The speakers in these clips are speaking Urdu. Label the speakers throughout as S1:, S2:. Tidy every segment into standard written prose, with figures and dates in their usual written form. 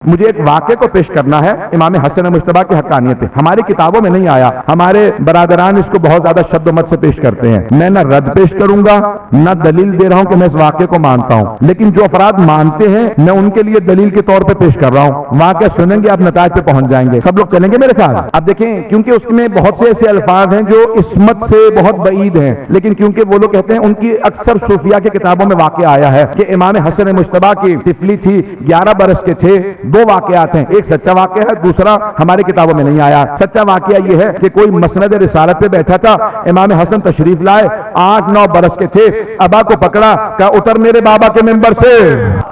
S1: مجھے ایک واقعے کو پیش کرنا ہے امام حسن مجتبیٰ کی حقانیت. ہماری کتابوں میں نہیں آیا، ہمارے برادران اس کو بہت زیادہ شد و مت سے پیش کرتے ہیں. میں نہ رد پیش کروں گا نہ دلیل دے رہا ہوں کہ میں اس واقعے کو مانتا ہوں، لیکن جو افراد مانتے ہیں میں ان کے لیے دلیل کے طور پہ پیش کر رہا ہوں. واقعہ سنیں گے آپ نتائج پہ پہنچ جائیں گے. سب لوگ چلیں گے میرے ساتھ؟ اب دیکھیں، کیونکہ اس میں بہت سے ایسے الفاظ ہیں جو عصمت سے بہت بعید ہیں، لیکن کیونکہ وہ لوگ کہتے ہیں ان کی اکثر صوفیہ کی کتابوں میں واقعہ آیا ہے کہ امام حسن مجتبیٰ کی طفلی تھی، 11 برس کے تھے. دو واقعات ہیں، ایک سچا واقعہ ہے، دوسرا ہماری کتابوں میں نہیں آیا. سچا واقعہ یہ ہے کہ کوئی مسند رسالت پہ بیٹھا تھا، امام حسن تشریف لائے، 8-9 برس کے تھے. ابا کو پکڑا، کہا اتر میرے بابا کے ممبر سے،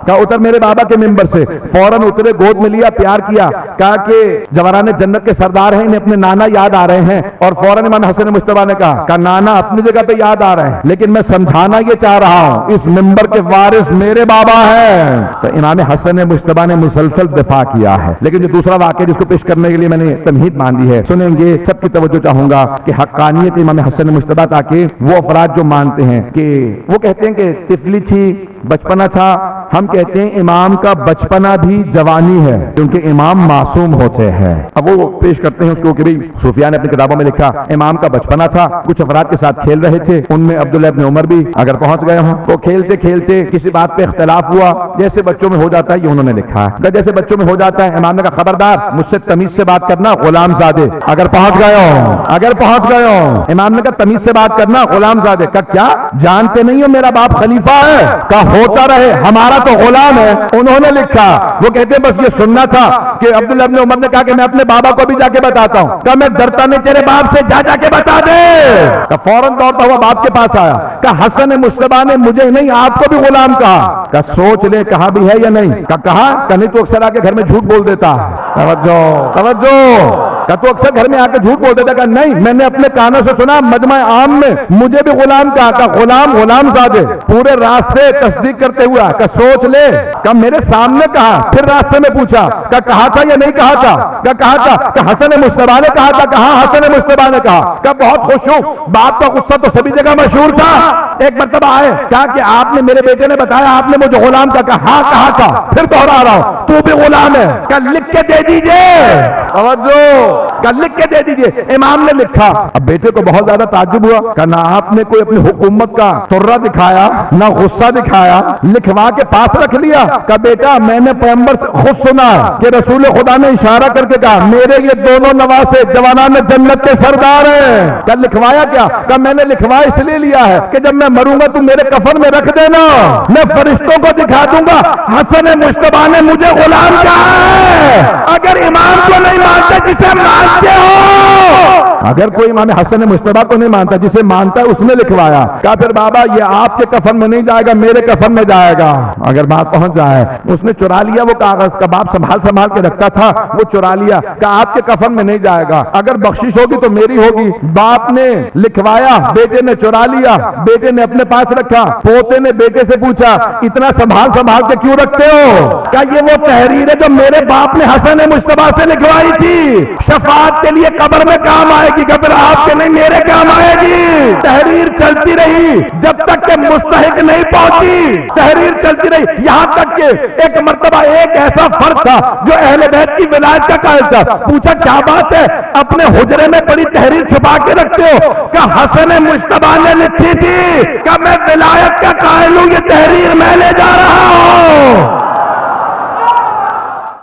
S1: کہا اتر میرے بابا کے ممبر سے. فوراً اترے، گود میں لیا، پیار کیا، کہا کہ جوانان جنت کے سردار ہیں، انہیں اپنے نانا یاد آ رہے ہیں. اور فوراً امام حسن مجتبیٰ نے کہا نانا اپنی جگہ پہ یاد آ رہے ہیں، لیکن میں سمجھانا یہ چاہ رہا ہوں اس ممبر کے وارث میرے بابا ہیں. تو امام حسن مجتبیٰ نے مسلسل دفاع کیا ہے. لیکن جو دوسرا واقعہ جس کو پیش کرنے کے لیے میں نے تمہید مان دی ہے، سنیں گے، سب کی توجہ چاہوں گا کہ حقانیت امام حسن مجتبیٰ، تاکہ وہ افراد جو مانتے ہیں کہ وہ کہتے ہیں کہ طفلی تھی، بچپنا تھا. ہم کہتے ہیں امام کا بچپنا بھی جوانی ہے، کیونکہ امام معصوم ہوتے ہیں. اب وہ پیش کرتے ہیں اس کو کہ بھئی صوفیاء نے اپنی کتابوں میں لکھا امام کا بچپنا تھا، کچھ افراد کے ساتھ کھیل رہے تھے، ان میں عبداللہ ابن عمر بھی اگر پہنچ گئے ہوں. تو کھیلتے کھیلتے کسی بات پہ اختلاف ہوا، جیسے بچوں میں ہو جاتا ہے، یہ انہوں نے لکھا ہے. جیسے بچوں میں ہو جاتا ہے، امام نے کہا خبردار مجھ سے تمیز سے بات کرنا غلام زادے. اگر پہنچ گئے ہو امام نے کہا تمیز سے بات کرنا غلام زادے. کہا کیا جانتے نہیں ہو میرا باپ خلیفہ ہے؟ کہا ہوتا رہے، ہمارا تو غلام ہے. انہوں نے لکھا، وہ کہتے ہیں بس یہ سننا تھا کہ عبداللہ ابن عمر نے کہا کہ میں اپنے بابا کو بھی جا کے بتاتا ہوں. کہا میں ڈرتا نہیں تیرے باپ سے، جا کے بتا دے. کہا فوراً دوڑتا ہوا باپ کے پاس آیا. کہا حسن مجتبیٰ نے مجھے نہیں آپ کو بھی غلام کہا. کہا سوچ لے کہا بھی ہے یا نہیں. کہا نہیں تو اکثر آ کے گھر میں جھوٹ بول دیتا. توجہ کہ تو اکثر گھر میں آ کے جھوٹ بول دیتا. کہا نہیں، میں نے اپنے کانوں سے سنا مجمع عام میں مجھے بھی غلام کہا. کہا غلام زادے. پورے راستے تصدیق کرتے ہوا کہ سوچ لے. کہا میرے سامنے کہا. پھر راستے میں پوچھا کہ کہا تھا یا نہیں کہا تھا؟ کہا تھا. کہ حسن مجتبیٰ نے کہا تھا. کہا حسن مجتبیٰ نے کہا. کہ بہت خوش ہوں، باپ کا غصہ تو سبھی جگہ مشہور تھا. ایک مرتبہ آئے، کہا کہ آپ نے میرے بیٹے نے بتایا آپ نے مجھے غلام کہا. کہا ہاں کہا تھا. پھر دوہرا رہا ہوں تو بھی غلام ہے. کہ لکھ کے دے دیجئے. لکھ کے دے دیجئے. امام نے لکھا. اب بیٹے کو بہت زیادہ تعجب ہوا. کہ نہ آپ نے کوئی اپنی حکومت کا ترہ دکھایا نہ غصہ دکھایا، لکھوا کے پاس رکھ لیا. کہ بیٹا میں نے پیغمبر سے خود سنا کہ رسول خدا نے اشارہ کر کے کہا میرے یہ دونوں نواسے جوانان جنت کے سردار ہیں. کہ لکھوایا کیا؟ کہ میں نے لکھوا اس لیے لیا ہے کہ جب میں مروں گا تو میرے کفن میں رکھ دینا، میں فرشتوں کو دکھا دوں گا حسن مجتبیٰ نے مجھے غلام کہا ہے. اگر امام کو نہیں مانتے جسے مانتے ہو، اگر کوئی امام حسن مجتبیٰ کو نہیں مانتا جسے مانتا ہے اس نے لکھوایا. کہا پھر بابا یہ آپ کے کفن میں نہیں جائے گا، میرے کفن میں جائے گا. اگر بات پہنچ جائے، اس نے چرا لیا وہ کاغذ کا، باپ سنبھال کے رکھتا تھا، وہ چرا لیا. کہا آپ کے کفن میں نہیں جائے گا، اگر بخشش ہوگی تو میری ہوگی. باپ نے لکھوایا، بیٹے نے چرا لیا، بیٹے نے اپنے پاس رکھا. پوتے نے بیٹے سے پوچھا اتنا سنبھال کے کیوں رکھتے ہو؟ کیا یہ وہ تحریر ہے جو میرے باپ نے حسن مجتبیٰ سے لکھوائی تھی؟ شفاعت کے لیے قبر میں کام آئے گی، قبر آپ کے نہیں میرے کام آئے گی. تحریر چلتی رہی جب تک کہ مستحق نہیں پہنچی. تحریر چلتی رہی یہاں تک کہ ایک مرتبہ ایک ایسا فرد تھا جو اہل بیت کی ولایت کا قائل تھا. پوچھا کیا بات ہے، اپنے حجرے میں پڑی تحریر چھپا کے رکھتے ہو؟ کہ حسن مجتبیٰ نے لکھی تھی کہ میں ولایت کا قائل ہوں، یہ تحریر میں لے جا رہا ہوں.